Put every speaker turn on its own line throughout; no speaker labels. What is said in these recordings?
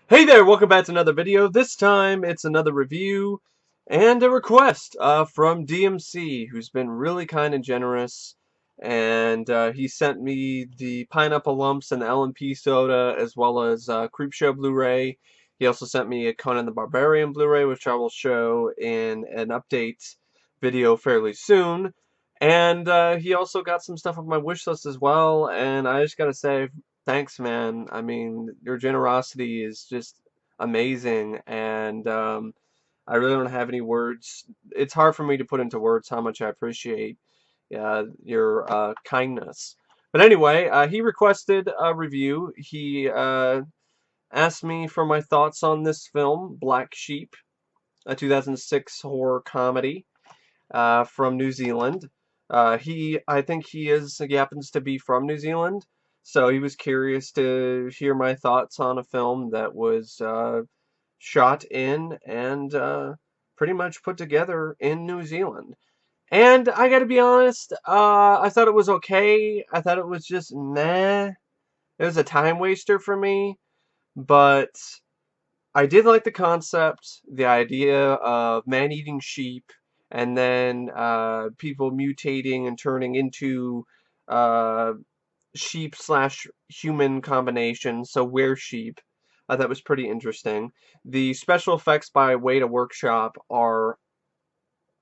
Hey there, welcome back to another video. This time it's another review and a request from DMC, who's been really kind and generous. And he sent me the Pineapple Lumps and the LMP soda, as well as Creepshow Blu-ray. He also sent me a Conan the Barbarian Blu-ray, which I will show in an update video fairly soon. And he also got some stuff on my wish list as well. And I just gotta say, thanks, man. I mean, your generosity is just amazing, and I really don't have any words. It's hard for me to put into words how much I appreciate your kindness. But anyway, he requested a review. He asked me for my thoughts on this film, Black Sheep, a 2006 horror comedy from New Zealand. I think he happens to be from New Zealand, so he was curious to hear my thoughts on a film that was shot in and pretty much put together in New Zealand. And I gotta be honest, I thought it was okay. I thought it was just meh. It was a time waster for me, but I did like the concept, the idea of man-eating sheep, and then people mutating and turning into uh, sheep slash human combination, so were-sheep. That was pretty interesting. The special effects by Weta Workshop are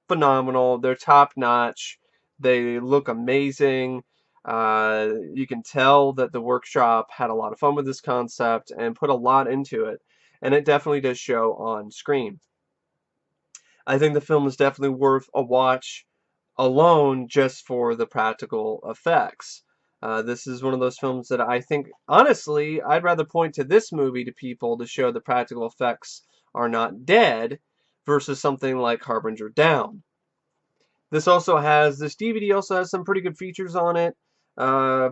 phenomenal. They're top-notch. They look amazing. You can tell that the workshop had a lot of fun with this concept and put a lot into it, and it definitely does show on screen. I think the film is definitely worth a watch alone just for the practical effects. This is one of those films that I think, honestly, I'd rather point to this movie to people to show the practical effects are not dead versus something like Harbinger Down. This DVD also has some pretty good features on it. Uh,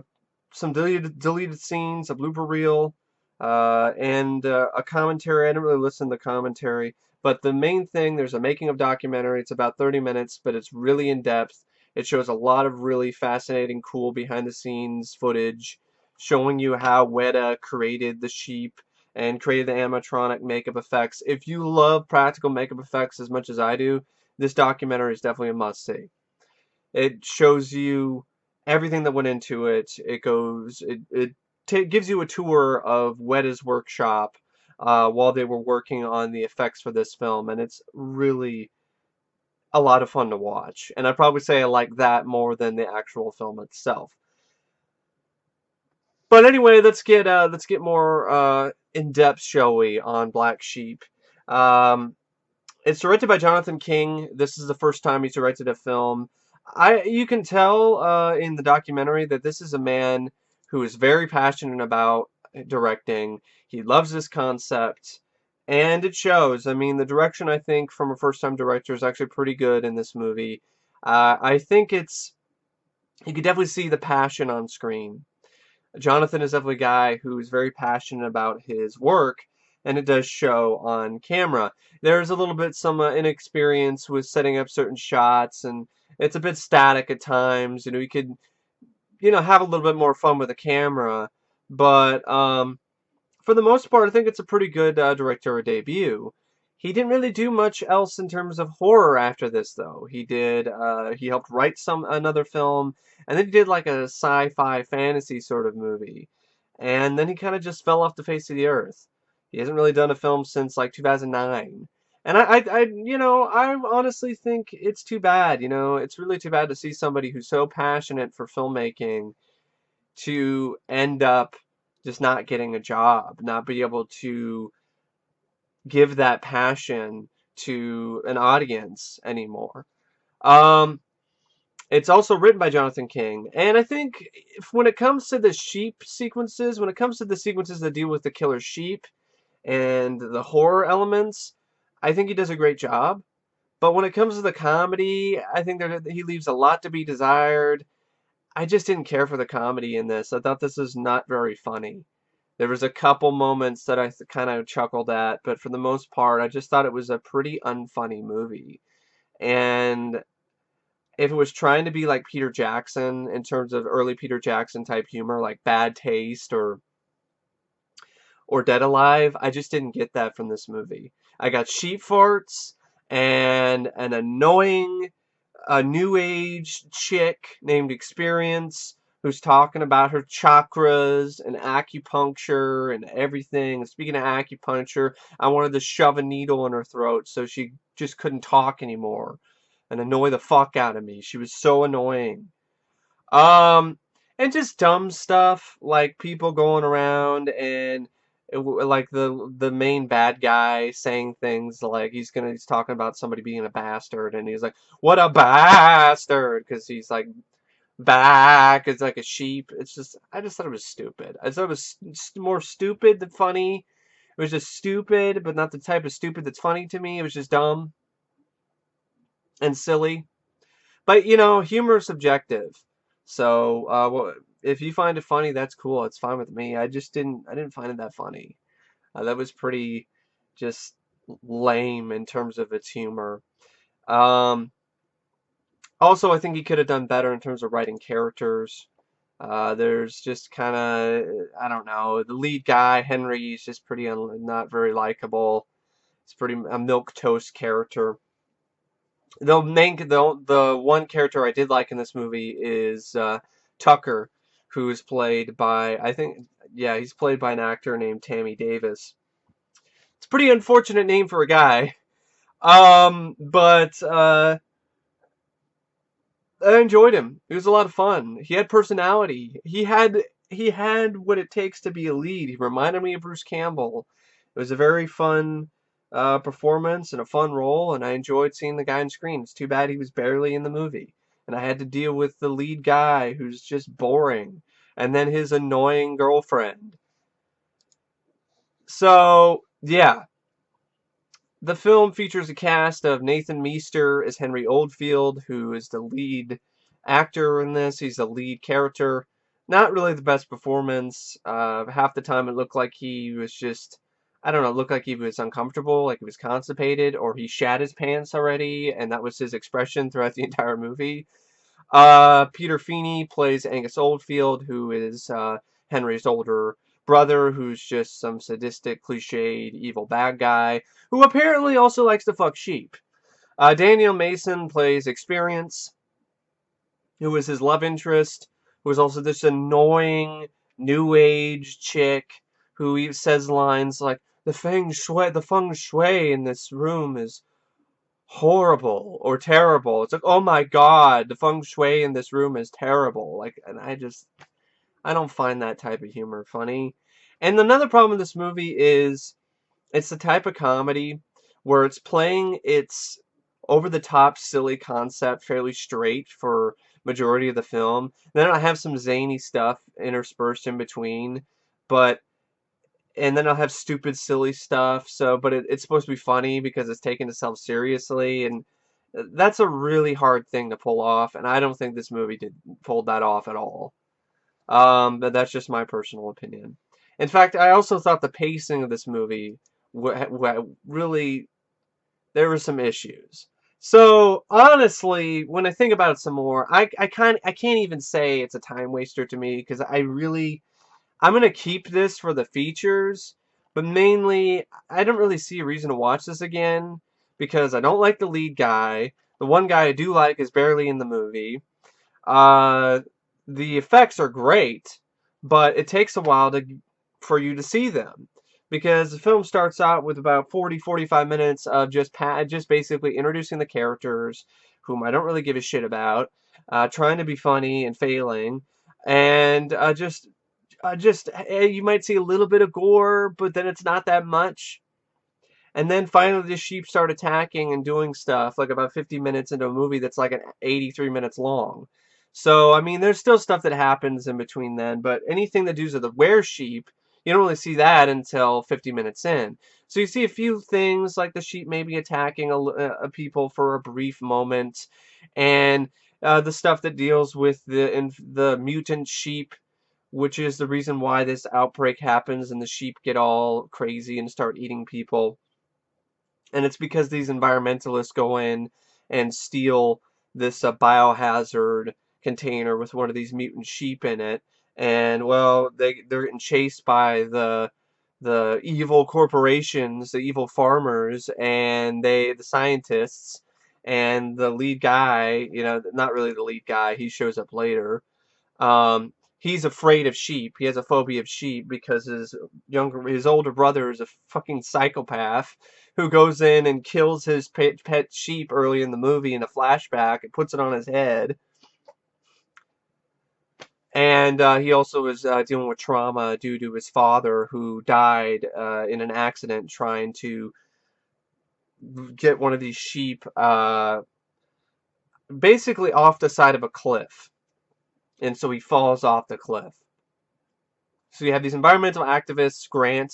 some deleted scenes, a blooper reel, and a commentary. I didn't really listen to the commentary, but the main thing, there's a making of documentary. It's about 30 minutes, but it's really in depth. It shows a lot of really fascinating, cool behind the scenes footage, showing you how Weta created the sheep and created the animatronic makeup effects. If you love practical makeup effects as much as I do, this documentary is definitely a must see. It shows you everything that went into it. It gives you a tour of Weta's workshop while they were working on the effects for this film, and it's really a lot of fun to watch. And I'd probably say I like that more than the actual film itself. But anyway, let's get more in depth, shall we, on Black Sheep. Um, it's directed by Jonathan King. This is the first time he's directed a film. You can tell in the documentary that this is a man who is very passionate about directing. He loves this concept, and it shows. I mean, the direction, I think, from a first-time director is actually pretty good in this movie. I think you can definitely see the passion on screen. Jonathan is definitely a guy who's very passionate about his work, and it does show on camera. There's a little bit some inexperience with setting up certain shots, and it's a bit static at times. You could, have a little bit more fun with the camera, but for the most part, I think it's a pretty good directorial debut. He didn't really do much else in terms of horror after this, though. He helped write another film, and then he did like a sci-fi fantasy sort of movie. And then he kind of just fell off the face of the earth. He hasn't really done a film since like 2009. And I honestly think it's too bad, it's really too bad to see somebody who's so passionate for filmmaking to end up just not getting a job, not be able to give that passion to an audience anymore. Um, it's also written by Jonathan King, and I think when it comes to the sheep sequences, when it comes to the sequences that deal with the killer sheep and the horror elements, I think he does a great job. But when it comes to the comedy, I think that he leaves a lot to be desired. I just didn't care for the comedy in this. I thought this was not very funny. There was a couple moments that I kind of chuckled at, but for the most part, I just thought it was a pretty unfunny movie. And if it was trying to be like Peter Jackson in terms of early Peter Jackson type humor, like Bad Taste or Dead Alive. I just didn't get that from this movie. I got sheep farts and an annoying new age chick named Experience who's talking about her chakras and acupuncture and everything. Speaking of acupuncture, I wanted to shove a needle in her throat so she just couldn't talk anymore and annoy the fuck out of me. She was so annoying. Um, and just dumb stuff like people going around and like the main bad guy saying things like he's talking about somebody being a bastard and he's like, what a bastard, because he's like back, it's like a sheep. It's just, I just thought it was stupid. I thought it was more stupid than funny. It was just stupid, but not the type of stupid that's funny to me. It was just dumb and silly. But humor is subjective. So if you find it funny, that's cool. It's fine with me. I didn't find it that funny. That was pretty just lame in terms of its humor. Um, Also, I think he could have done better in terms of writing characters. There's just kind of, I don't know, the lead guy, Henry, is just pretty not very likable. It's pretty a milk toast character. The one character I did like in this movie is Tucker, who is played by, I think, yeah, he's played by an actor named Tammy Davis. It's a pretty unfortunate name for a guy. But I enjoyed him. He was a lot of fun. He had personality. He had what it takes to be a lead. He reminded me of Bruce Campbell. It was a very fun performance and a fun role, and I enjoyed seeing the guy on screen. It's too bad he was barely in the movie, and I had to deal with the lead guy who's just boring, and then his annoying girlfriend. So yeah, the film features a cast of Nathan Miester as Henry Oldfield, who is the lead actor in this. He's the lead character. Not really the best performance. Half the time it looked like he was just, I don't know, it looked like he was uncomfortable, like he was constipated, or he shat his pants already, and that was his expression throughout the entire movie. Peter Feeney plays Angus Oldfield, who is Henry's older brother, who's just some sadistic, cliched, evil bad guy, who apparently also likes to fuck sheep. Danielle Mason plays Experience, who is his love interest, who is also this annoying new age chick who says lines like the feng shui in this room is horrible or terrible. It's like, oh my god, the feng shui in this room is terrible. Like, and I don't find that type of humor funny. And another problem with this movie is it's the type of comedy where it's playing its over the top silly concept fairly straight for majority of the film. Then I have some zany stuff interspersed in between, but and then I'll have stupid, silly stuff. So, but it's supposed to be funny because it's taking itself seriously, and that's a really hard thing to pull off. And I don't think this movie did pulled that off at all. But that's just my personal opinion. In fact, I also thought the pacing of this movie really there were some issues. So honestly, when I think about it some more, I can't even say it's a time waster to me because I'm gonna keep this for the features, but mainly I don't really see a reason to watch this again because I don't like the lead guy. The one guy I do like is barely in the movie. Uh, the effects are great, but it takes a while for you to see them because the film starts out with about 45 minutes of just basically introducing the characters whom I don't really give a shit about, trying to be funny and failing, and you might see a little bit of gore, but then it's not that much. And then finally the sheep start attacking and doing stuff like about 50 minutes into a movie that's like 83 minutes long. So, I mean, there's still stuff that happens in between then, but anything that deals with the were sheep, you don't really see that until 50 minutes in. So you see a few things like the sheep maybe attacking a people for a brief moment, and the stuff that deals with the mutant sheep, which is the reason why this outbreak happens and the sheep get all crazy and start eating people. And it's because these environmentalists go in and steal this biohazard container with one of these mutant sheep in it. And well, they're getting chased by the evil corporations, the evil farmers, and the scientists, and the lead guy, not really the lead guy, he shows up later. He's afraid of sheep. He has a phobia of sheep because his older brother is a fucking psychopath who goes in and kills his pet sheep early in the movie in a flashback and puts it on his head. And he also is dealing with trauma due to his father, who died in an accident trying to get one of these sheep basically off the side of a cliff. And so he falls off the cliff. So you have these environmental activists, Grant,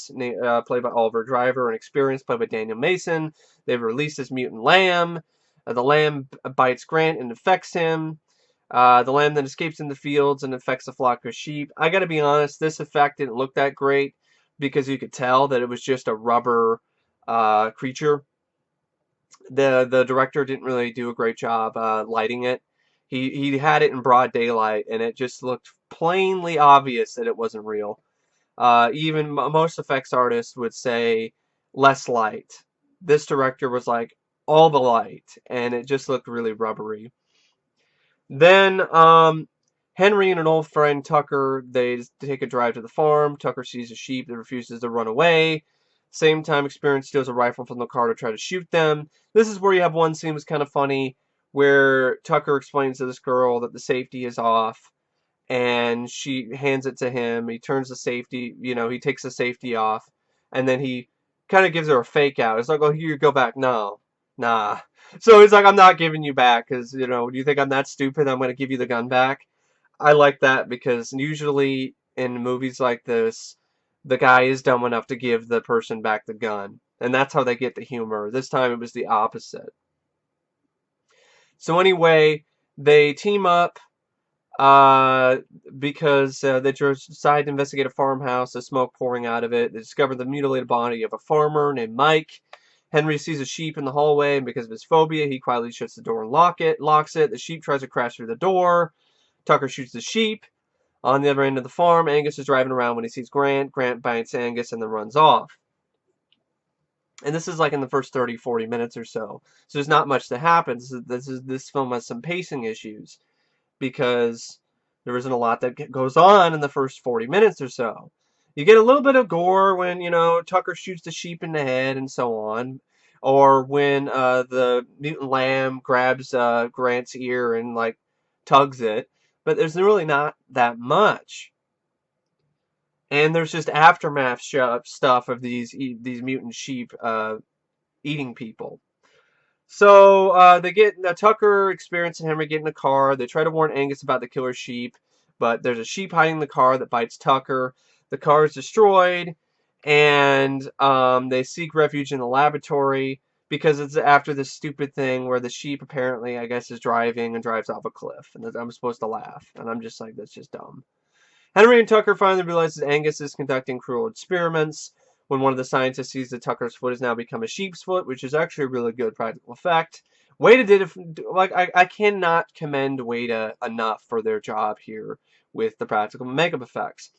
played by Olivier Driver, and Experience, played by Danielle Mason. They've released this mutant lamb. The lamb bites Grant and infects him. The lamb then escapes in the fields and infects a flock of sheep. I gotta be honest, this effect didn't look that great because you could tell that it was just a rubber creature. The director didn't really do a great job lighting it. He had it in broad daylight, and it just looked plainly obvious that it wasn't real. Even most effects artists would say less light. This director was like all the light, and it just looked really rubbery. Then Henry and an old friend, Tucker, they take a drive to the farm. Tucker sees a sheep that refuses to run away. Same time, Experience steals a rifle from the car to try to shoot them. This is where you have one scene that's kind of funny, where Tucker explains to this girl that the safety is off, and she hands it to him. He turns the safety, he takes the safety off, and then he kind of gives her a fake out. It's like, oh, here you go back. No, nah. So he's like, I'm not giving you back because, do you think I'm that stupid? I'm going to give you the gun back. I like that because usually in movies like this, the guy is dumb enough to give the person back the gun. And that's how they get the humor. This time it was the opposite. So anyway, they team up because they decide to investigate a farmhouse. There's smoke pouring out of it. They discover the mutilated body of a farmer named Mike. Henry sees a sheep in the hallway, and because of his phobia, he quietly shuts the door and locks it. The sheep tries to crash through the door. Tucker shoots the sheep. On the other end of the farm, Angus is driving around when he sees Grant. Grant bites Angus and then runs off. And this is like in the first 30, 40 minutes or so. So there's not much that happens. This film has some pacing issues because there isn't a lot that goes on in the first 40 minutes or so. You get a little bit of gore when, Tucker shoots the sheep in the head and so on. Or when the mutant lamb grabs Grant's ear and, tugs it. But there's really not that much. And there's just aftermath stuff of these mutant sheep eating people. So they get Tucker, Experience, and Henry get in a car. They try to warn Angus about the killer sheep, but there's a sheep hiding in the car that bites Tucker. The car is destroyed, and they seek refuge in the laboratory because it's after this stupid thing where the sheep apparently, I guess, is driving and drives off a cliff. And I'm supposed to laugh, and I'm just like, that's just dumb. Henry and Tucker finally realize that Angus is conducting cruel experiments when one of the scientists sees that Tucker's foot has now become a sheep's foot, which is actually a really good practical effect. Weta did it, I cannot commend Weta enough for their job here with the practical makeup effects,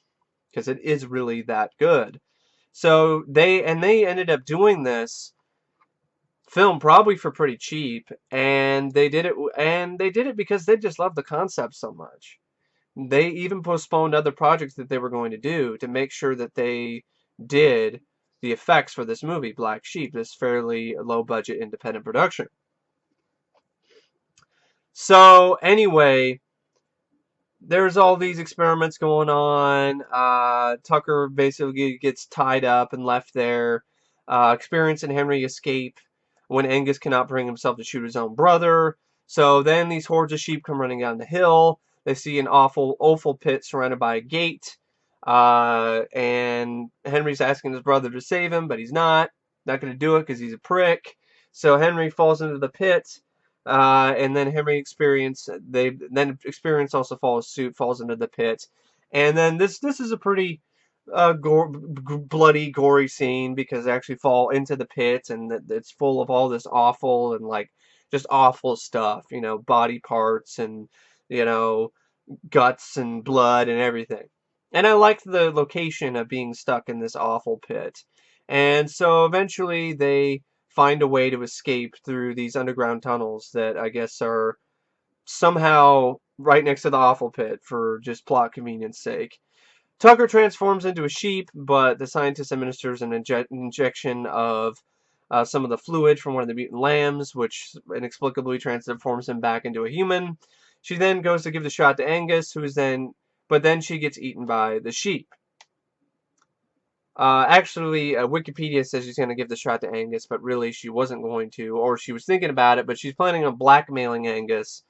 because it is really that good. So they ended up doing this film probably for pretty cheap, and they did it because they just love the concept so much. They even postponed other projects that they were going to do to make sure that they did the effects for this movie, Black Sheep, this fairly low-budget independent production. So anyway, there's all these experiments going on. Tucker basically gets tied up and left there. Experience and Henry escape when Angus cannot bring himself to shoot his own brother. So then these hordes of sheep come running down the hill. They see an awful pit surrounded by a gate. And Henry's asking his brother to save him, but he's not going to do it because he's a prick. So Henry falls into the pit. And then Experience also follows suit, falls into the pit. And then this is a pretty bloody, gory scene because they actually fall into the pit, and it's full of all this awful and just awful stuff, body parts and guts and blood and everything. And I liked the location of being stuck in this awful pit. And so eventually they find a way to escape through these underground tunnels that I guess are somehow right next to the awful pit for just plot convenience sake. Tucker transforms into a sheep, but the scientist administers an injection of some of the fluid from one of the mutant lambs, which inexplicably transforms him back into a human. She then goes to give the shot to Angus, but then she gets eaten by the sheep. Actually, Wikipedia says she's going to give the shot to Angus, but really she wasn't going to, or she was thinking about it, but she's planning on blackmailing Angus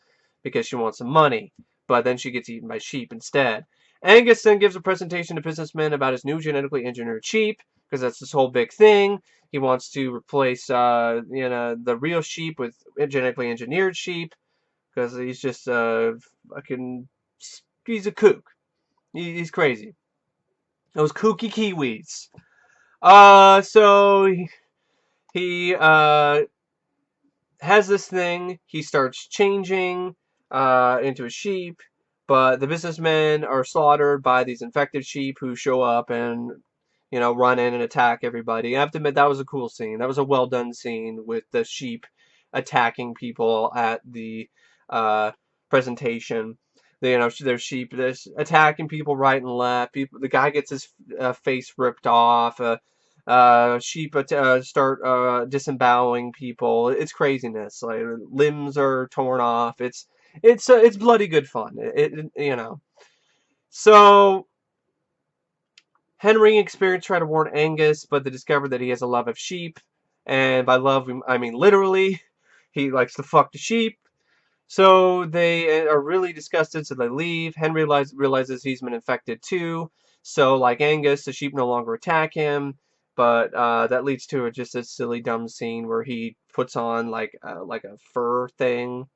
because she wants some money. But then she gets eaten by sheep instead. Angus then gives a presentation to businessmen about his new genetically engineered sheep, because that's this whole big thing. He wants to replace, the real sheep with genetically engineered sheep, because he's just he's a kook. He's crazy. Those kooky Kiwis. So he has this thing. He starts changing into a sheep, but the businessmen are slaughtered by these infected sheep who show up and run in and attack everybody. I have to admit that was a cool scene. That was a well done scene with the sheep attacking people at the uh, presentation. There's sheep that's attacking people right and left. The guy gets his face ripped off. Sheep start disemboweling people. It's craziness. Like limbs are torn off. It's bloody good fun. So Henry and Experience try to warn Angus, but they discover that he has a love of sheep, and by love I mean literally. He likes to fuck the sheep. So they are really disgusted, so they leave. Henry realizes he's been infected too. So, like Angus, the sheep no longer attack him. But that leads to just a silly, dumb scene where he puts on like a fur thing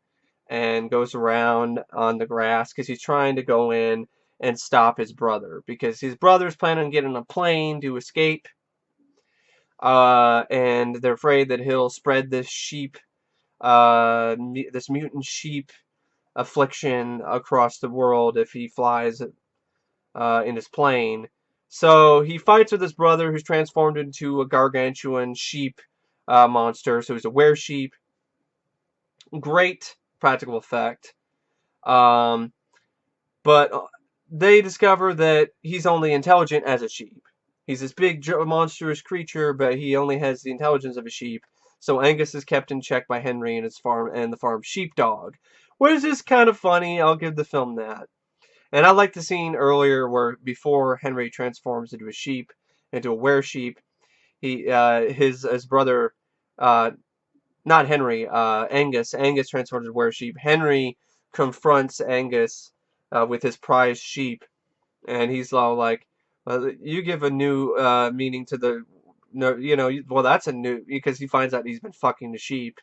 and goes around on the grass because he's trying to go in and stop his brother because his brother's planning on getting on a plane to escape. And they're afraid that he'll spread this mutant sheep affliction across the world if he flies in his plane. So he fights with his brother, who's transformed into a gargantuan sheep monster. So he's a were-sheep. Great practical effect. Um, but they discover that he's only intelligent as a sheep. He's this big monstrous creature, but he only has the intelligence of a sheep. So Angus is kept in check by Henry and the farm sheepdog, which is kind of funny. I'll give the film that. And I like the scene earlier where before Henry transforms into a were-sheep, his brother, uh, not Henry, Angus transforms into a were-sheep. Henry confronts Angus with his prized sheep, and he's all like, well, "You give a new meaning to the, no, well that's a new," because he finds out he's been fucking the sheep.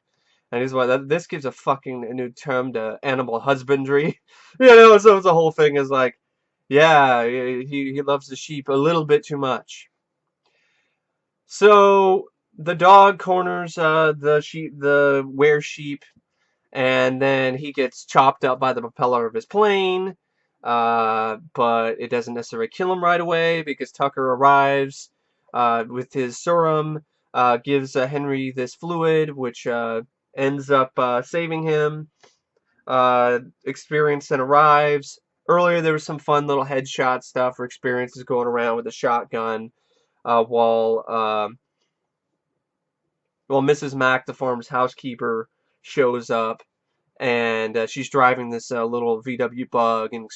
And he's like, this gives a fucking new term to animal husbandry. So the whole thing is like, yeah, he loves the sheep a little bit too much. So the dog corners the were sheep, and then he gets chopped up by the propeller of his plane. But it doesn't necessarily kill him right away because Tucker arrives with his serum, gives Henry this fluid, which ends up saving him. Experience then arrives. Earlier, there was some fun little headshot stuff where Experience is going around with a shotgun while Mrs. Mack, the farm's housekeeper, shows up. And she's driving this little VW bug and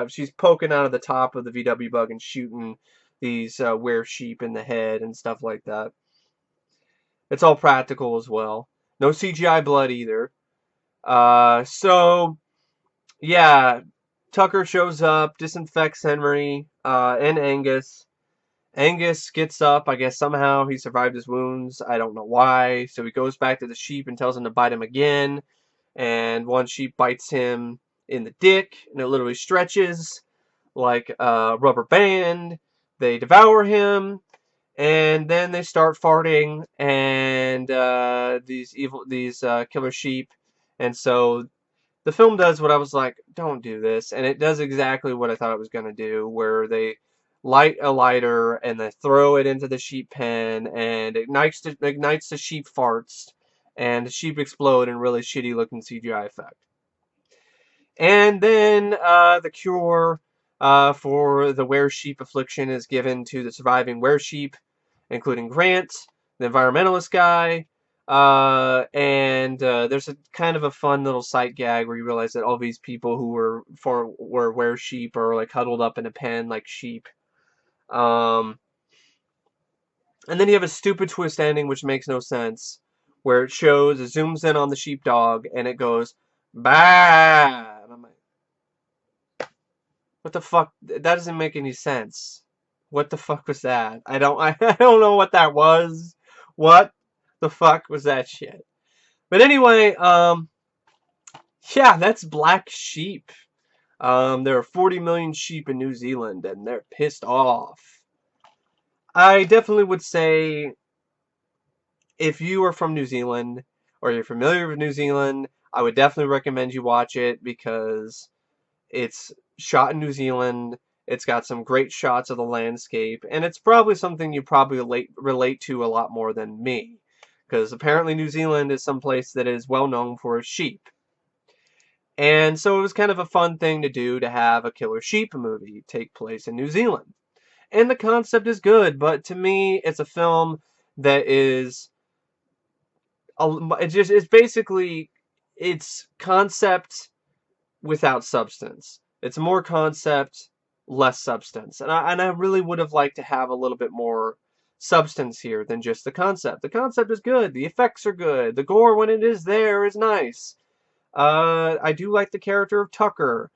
she's poking out of the top of the VW bug and shooting these were sheep in the head and stuff like that. It's all practical as well. No CGI blood either. So yeah, Tucker shows up, disinfects Henry and Angus. Angus gets up. I guess somehow he survived his wounds. I don't know why. So he goes back to the sheep and tells them to bite him again. And one sheep bites him in the dick, and it literally stretches like a rubber band. They devour him, and then they start farting, and these killer sheep, and so the film does what I was like, don't do this, and it does exactly what I thought it was going to do, where they light a lighter and they throw it into the sheep pen, and it ignites the sheep farts, and the sheep explode in really shitty looking CGI effect. And then the cure for the were-sheep affliction is given to the surviving were-sheep, including Grant, the environmentalist guy, and there's a kind of a fun little sight gag where you realize that all these people who were were-sheep are like huddled up in a pen like sheep. And then you have a stupid twist ending which makes no sense, where it zooms in on the sheepdog, and it goes, bah! And I'm like, what the fuck? That doesn't make any sense. What the fuck was that? I don't know what that was. What the fuck was that shit? But anyway, yeah, that's black sheep. There are 40 million sheep in New Zealand, and they're pissed off. I definitely would say, if you are from New Zealand, or you're familiar with New Zealand, I would definitely recommend you watch it, because it's shot in New Zealand. It's got some great shots of the landscape, and it's probably something you probably relate to a lot more than me, because apparently New Zealand is some place that is well known for its sheep. And so it was kind of a fun thing to do, to have a killer sheep movie take place in New Zealand. And the concept is good, but to me, it's a film that is, it's basically, it's concept without substance. It's more concept, less substance. And I really would have liked to have a little bit more substance here than just the concept. The concept is good. The effects are good. The gore, when it is there, is nice. I do like the character of Tucker.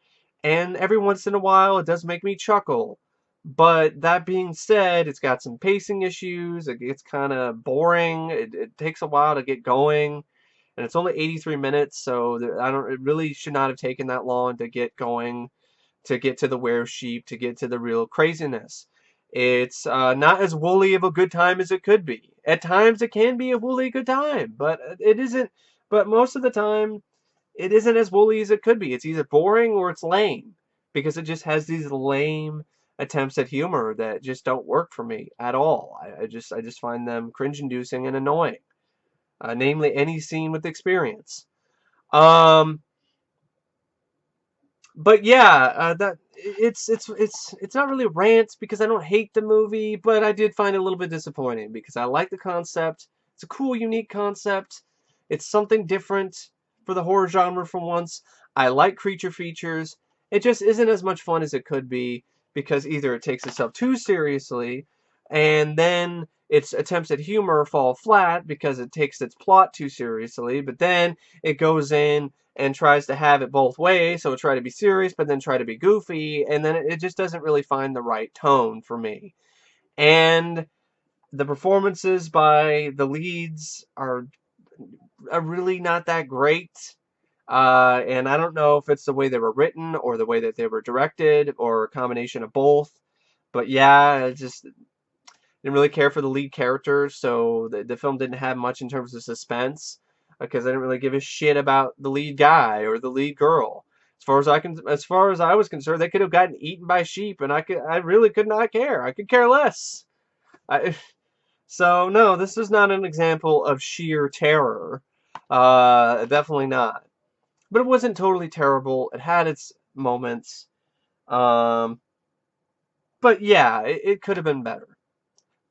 And every once in a while, it does make me chuckle. But that being said, it's got some pacing issues. It gets kind of boring. It takes a while to get going. And it's only 83 minutes, so it really should not have taken that long to get going, to get to the were-sheep, to get to the real craziness. It's not as woolly of a good time as it could be. At times it can be a woolly good time, but it isn't. But most of the time, it isn't as woolly as it could be. It's either boring or it's lame, because it just has these lame attempts at humor that just don't work for me at all. I just find them cringe-inducing and annoying. Namely, any scene with experience. But yeah, that it's not really a rant, because I don't hate the movie, but I did find it a little bit disappointing, because I like the concept. It's a cool, unique concept. It's something different for the horror genre for once. I like creature features. It just isn't as much fun as it could be, because either it takes itself too seriously, and then its attempts at humor fall flat because it takes its plot too seriously, but then it goes in and tries to have it both ways, so it try to be serious, but then try to be goofy, and then it just doesn't really find the right tone for me. And the performances by the leads are really not that great. And I don't know if it's the way they were written, or the way that they were directed, or a combination of both. But yeah, I just didn't really care for the lead characters, so the film didn't have much in terms of suspense, because I didn't really give a shit about the lead guy or the lead girl. As far as I was concerned, they could have gotten eaten by sheep, and I really could not care. I could care less. So no, this is not an example of sheer terror. Definitely not. But it wasn't totally terrible. It had its moments. But yeah, it could have been better.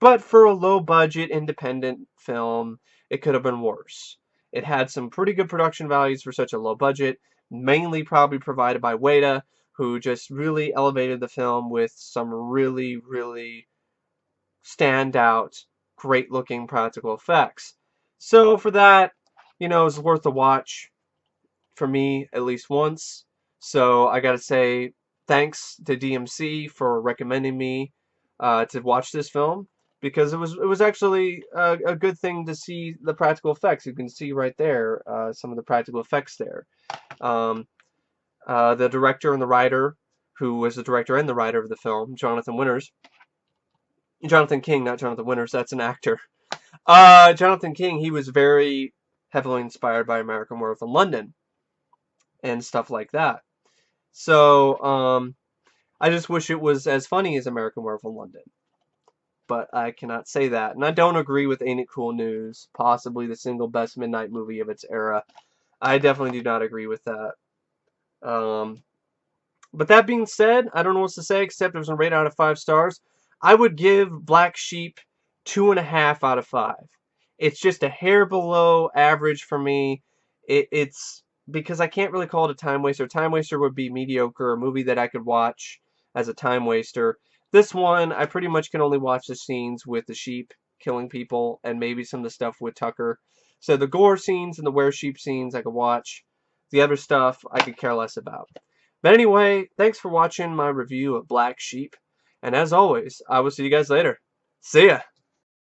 But for a low-budget independent film, it could have been worse. It had some pretty good production values for such a low budget, mainly probably provided by Weta, who just really elevated the film with some really, really standout, great-looking practical effects. So for that, it's worth a watch for me at least once. So I gotta say, thanks to DMC for recommending me to watch this film, because it was actually a good thing to see the practical effects. You can see right there some of the practical effects there. The director and the writer, who was the director and the writer of the film, Jonathan King, not Jonathan Winters, that's an actor. Jonathan King, he was very heavily inspired by American Werewolf in London. and stuff like that. So, I just wish it was as funny as American Werewolf in London. But I cannot say that. And I don't agree with Ain't It Cool News, possibly the single best midnight movie of its era. I definitely do not agree with that. But that being said, I don't know what to say except it was a rate out of 5 stars. I would give Black Sheep 2.5 out of 5. It's just a hair below average for me. It's because I can't really call it a time waster. A time waster would be mediocre, a movie that I could watch as a time waster. This one, I pretty much can only watch the scenes with the sheep killing people and maybe some of the stuff with Tucker. So the gore scenes and the wear sheep scenes I could watch. The other stuff I could care less about. But anyway, thanks for watching my review of Black Sheep. And as always, I will see you guys later. See ya!